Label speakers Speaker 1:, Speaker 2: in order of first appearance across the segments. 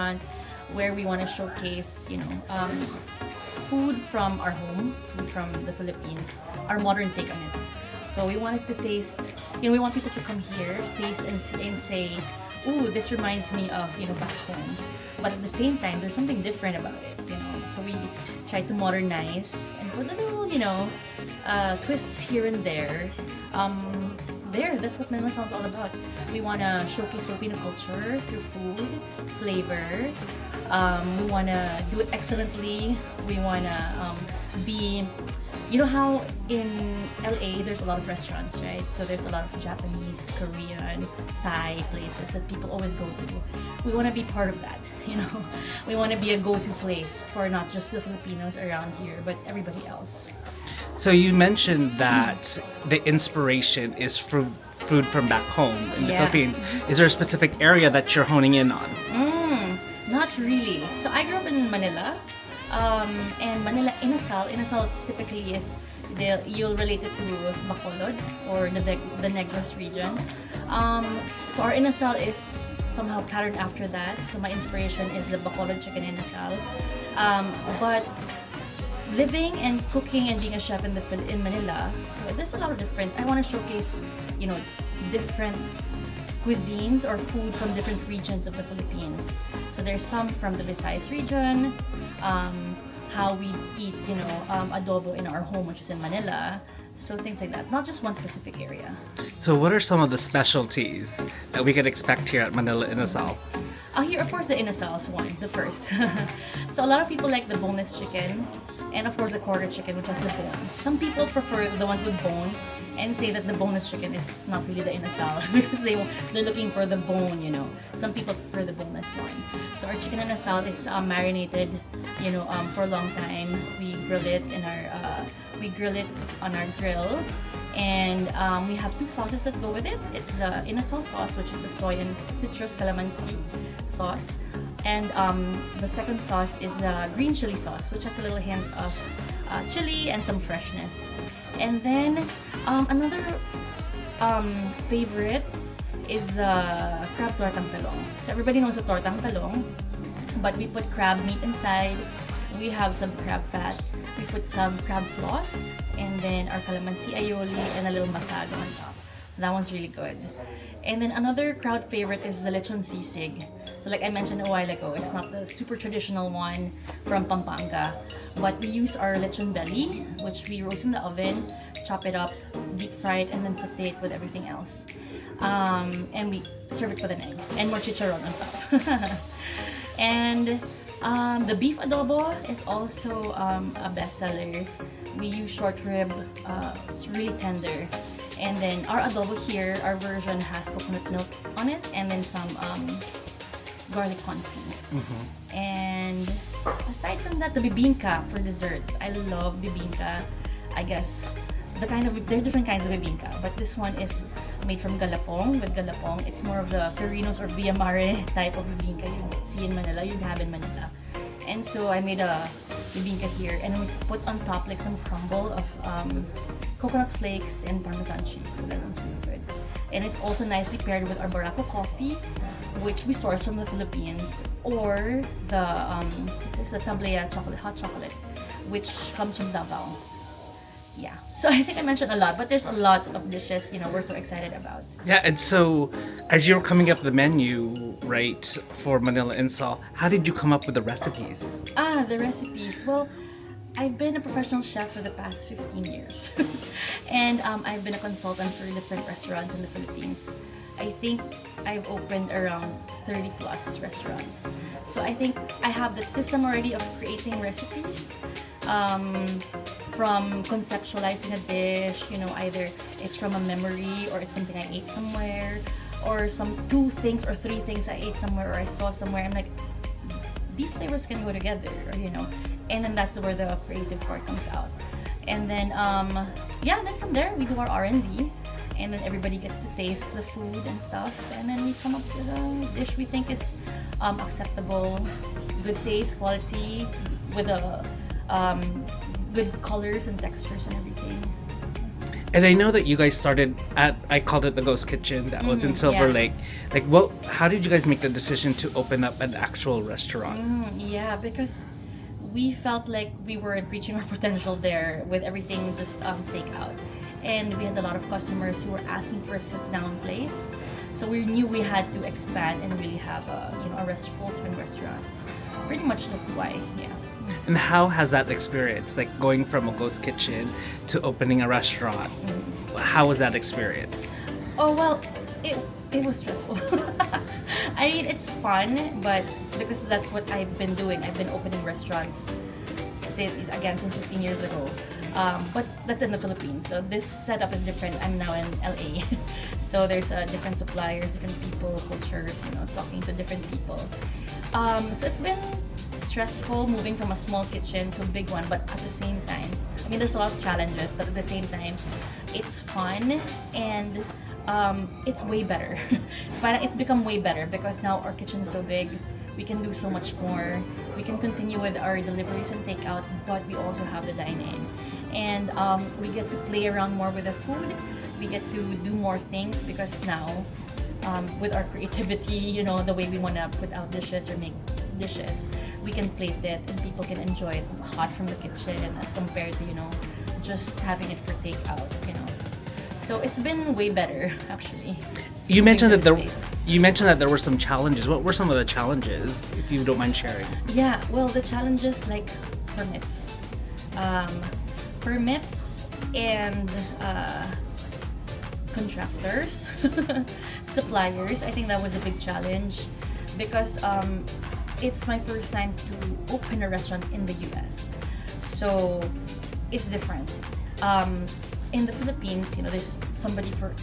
Speaker 1: restaurant where we want to showcase, food from our home, food from the Philippines, our modern take on it. So we wanted to taste, we want people to come here, taste and see, and say, ooh, this reminds me of, back home. But at the same time, there's something different about it, So we try to modernize and put a little, twists here and there. That's what Manila Inasal is all about. We want to showcase Filipino culture through food, flavor. We want to do it excellently. We want to be, how in LA there's a lot of restaurants, right? So there's a lot of Japanese, Korean, Thai places that people always go to. We want to be part of that, We want to be a go-to place for not just the Filipinos around here, but everybody else.
Speaker 2: So you mentioned that the inspiration is food from back home in the Philippines. Is there a specific area that you're honing in on?
Speaker 1: Not really. So I grew up in Manila, and Manila Inasal. Inasal typically is, you'll relate it to Bacolod or the Negros region. So our Inasal is somehow patterned after that. So my inspiration is the Bacolod chicken Inasal. But living and cooking and being a chef in Manila, so there's a lot of different. I want to showcase, different cuisines or food from different regions of the Philippines. So there's some from the Visayas region, how we eat, adobo in our home, which is in Manila. So things like that, not just one specific area.
Speaker 2: So what are some of the specialties that we could expect here at Manila Inasal?
Speaker 1: Here, of course, the Inasal is one, the first. So a lot of people like the boneless chicken, and of course the quarter chicken, which has the bone. Some people prefer the ones with bone and say that the boneless chicken is not really the Inasal because they're looking for the bone, Some people prefer the boneless one. So our chicken Inasal is marinated, for a long time. We grill it on our grill, and we have two sauces that go with it. It's the Inasal sauce, which is a soy and citrus calamansi sauce, and the second sauce is the green chili sauce, which has a little hint of chili and some freshness. And then another favorite is the crab tortang talong. So everybody knows the tortang talong, but we put crab meat inside. We have some crab fat. We put some crab floss, and then our calamansi aioli and a little masago on top. That one's really good. And then another crowd favorite is the lechon sisig. So like I mentioned a while ago, it's not the super traditional one from Pampanga, but we use our lechon belly, which we roast in the oven, chop it up, deep fry it, and then saute it with everything else. And we serve it with an egg and more chicharron on top. And the beef adobo is also a bestseller. We use short rib. It's really tender. And then our adobo here, our version has coconut milk on it, and then some garlic confit. Mm-hmm. And aside from that, the bibingka for dessert. I love bibingka. I guess there are different kinds of bibingka, but this one is made from galapong. With galapong, it's more of the Ferinos or Villa Mare type of bibingka you see in Manila, you have in Manila. And so I made a bibingka here, and we put on top like some crumble of coconut flakes and Parmesan cheese. So that one's really good. And it's also nicely paired with our Barako coffee, which we source from the Philippines, or the Tablea hot chocolate, which comes from Davao. Yeah, so I think I mentioned a lot, but there's a lot of dishes, we're so excited about.
Speaker 2: Yeah, and so as you're coming up the menu, right, for Manila Inasal, how did you come up with the recipes?
Speaker 1: The recipes. Well, I've been a professional chef for the past 15 years. And I've been a consultant for different restaurants in the Philippines. I think I've opened around 30 plus restaurants. So I think I have the system already of creating recipes. From conceptualizing a dish, either it's from a memory or it's something I ate somewhere, or some 2 things or 3 things I ate somewhere or I saw somewhere. I'm like, these flavors can go together, and then that's where the creative part comes out. And then, then from there we do our R&D, and then everybody gets to taste the food and stuff, and then we come up with a dish we think is acceptable, good taste, quality, with a good colors and textures and everything.
Speaker 2: And I know that you guys started at, I called it the Ghost Kitchen, that was in Silver
Speaker 1: yeah.
Speaker 2: Lake. Like, well, how did you guys make the decision to open up an actual restaurant?
Speaker 1: Yeah, because we felt like we weren't reaching our potential there with everything just takeout. And we had a lot of customers who were asking for a sit-down place. So we knew we had to expand and really have a full swing restaurant. Pretty much that's why, yeah.
Speaker 2: And how has that experience, like going from a ghost kitchen to opening a restaurant? How was that experience?
Speaker 1: Oh well, it was stressful. I mean, it's fun, but because that's what I've been doing. I've been opening restaurants since 15 years ago. But that's in the Philippines. So this setup is different. I'm now in LA. So there's different suppliers, different people, cultures, talking to different people. So it's been stressful moving from a small kitchen to a big one, but at the same time, I mean, there's a lot of challenges, but at the same time, it's fun and it's way better. But it's become way better because now our kitchen is so big. We can do so much more. We can continue with our deliveries and takeout, but we also have the dine-in. And we get to play around more with the food. We get to do more things because now, with our creativity, the way we want to put out dishes or make dishes, we can plate it and people can enjoy it hot from the kitchen as compared to, just having it for takeout, So it's been way better, actually.
Speaker 2: You mentioned that
Speaker 1: Space.
Speaker 2: there were some challenges. What were some of the challenges, if you don't mind sharing?
Speaker 1: Yeah, well, the challenges like permits. Permits and contractors, suppliers. I think that was a big challenge because it's my first time to open a restaurant in the US. So it's different. In the Philippines, there's somebody for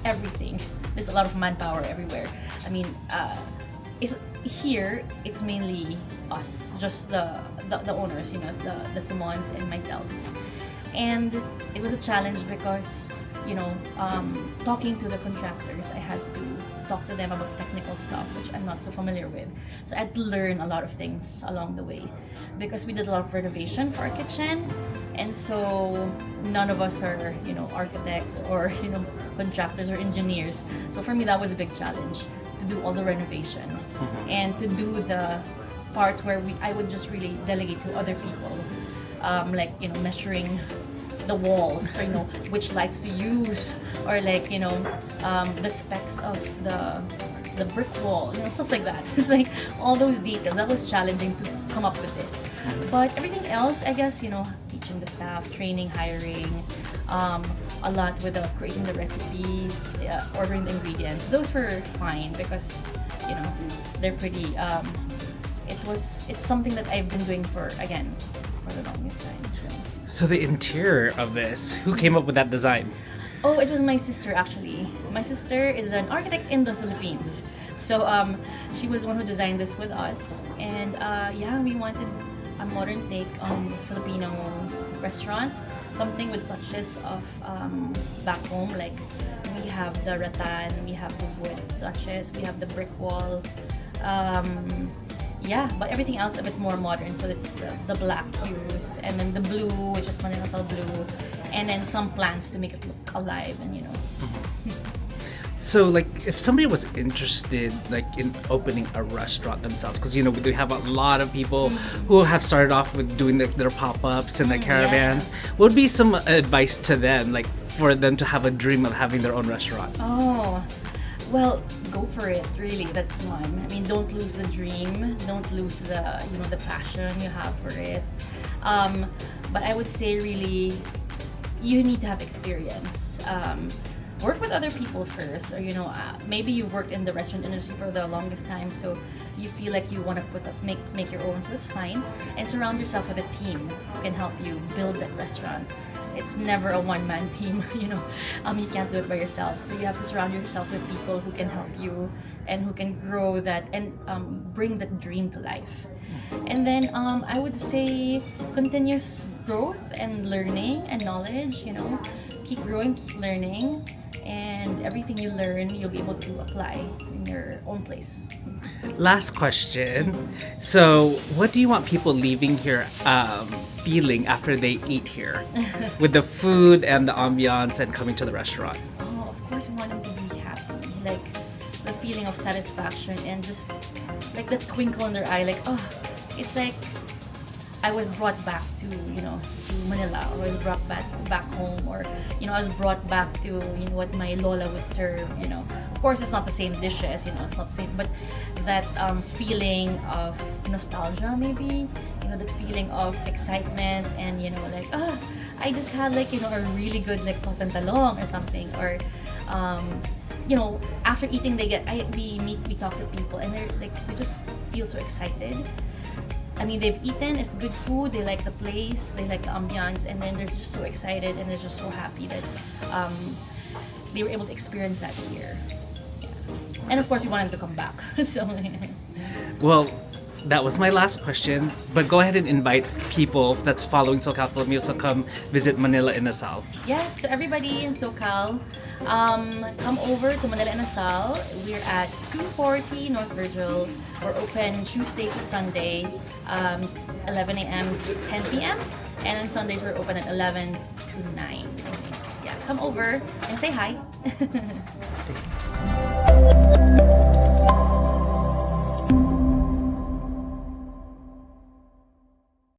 Speaker 1: everything. There's a lot of manpower everywhere. I mean, it's mainly us, just the owners, the Simons and myself. And it was a challenge because, talking to the contractors, I had to talk to them about technical stuff, which I'm not so familiar with. So I had to learn a lot of things along the way because we did a lot of renovation for our kitchen. And so none of us are, architects or, contractors or engineers. So for me, that was a big challenge to do all the renovation and to do the parts where I would just really delegate to other people. Like measuring the walls, or which lights to use, or like the specs of the brick wall, stuff like that. It's like all those details. That was challenging to come up with this, but everything else, I guess, teaching the staff, training, hiring, a lot with creating the recipes, ordering the ingredients. Those were fine because they're pretty. It's something that I've been doing for the longest time.
Speaker 2: So the interior of this, who came up with that design?
Speaker 1: Oh, it was my sister actually. My sister is an architect in the Philippines. So she was the one who designed this with us. And we wanted a modern take on Filipino restaurant. Something with touches of back home. Like we have the rattan, we have the wood touches, we have the brick wall. But everything else a bit more modern. So it's the black hues, and then the blue, which is Manila Inasal blue, and then some plants to make it look alive and
Speaker 2: So, like, if somebody was interested, like, in opening a restaurant themselves, because we have a lot of people who have started off with doing their pop-ups and their caravans. What would be some advice to them, like, for them to have a dream of having their own restaurant?
Speaker 1: Oh. Well, go for it. Really, that's one. I mean, don't lose the dream. Don't lose the passion you have for it. But I would say, really, you need to have experience. Work with other people first, or maybe you've worked in the restaurant industry for the longest time, so you feel like you want to make your own. So that's fine. And surround yourself with a team who can help you build that restaurant. It's never a one-man team, you can't do it by yourself. So you have to surround yourself with people who can help you and who can grow that and bring that dream to life. And then I would say continuous growth and learning and knowledge, keep growing, keep learning. and everything you learn, you'll be able to apply in your own place.
Speaker 2: Last question. So, what do you want people leaving here feeling after they eat here with the food and the ambiance and coming to the restaurant?
Speaker 1: Oh, of course, we want them to be happy, like the feeling of satisfaction and just like the twinkle in their eye, like, oh, it's like I was brought back to, to Manila, or I was brought back home, or, I was brought back to, what my lola would serve, Of course, it's not the same dishes, it's not the same, but that feeling of nostalgia, maybe, that feeling of excitement, and, like, oh, I just had, like, a really good, like, totan talong or something, or, after eating, we talk to people, and they're, like, they just feel so excited. I mean, they've eaten, it's good food, they like the place, they like the ambiance, and then they're just so excited and they're just so happy that they were able to experience that here. Yeah. And of course, we want them to come back. So,
Speaker 2: Well, that was my last question, but go ahead and invite people that's following SoCal Filipinos to come visit Manila Inasal.
Speaker 1: yes, to everybody in SoCal, come over to Manila Inasal. We're at 240 North Virgil. We're open Tuesday to Sunday, 11 a.m. to 10 p.m. And on Sundays, we're open at 11 to 9, I think. Yeah, come over and say hi.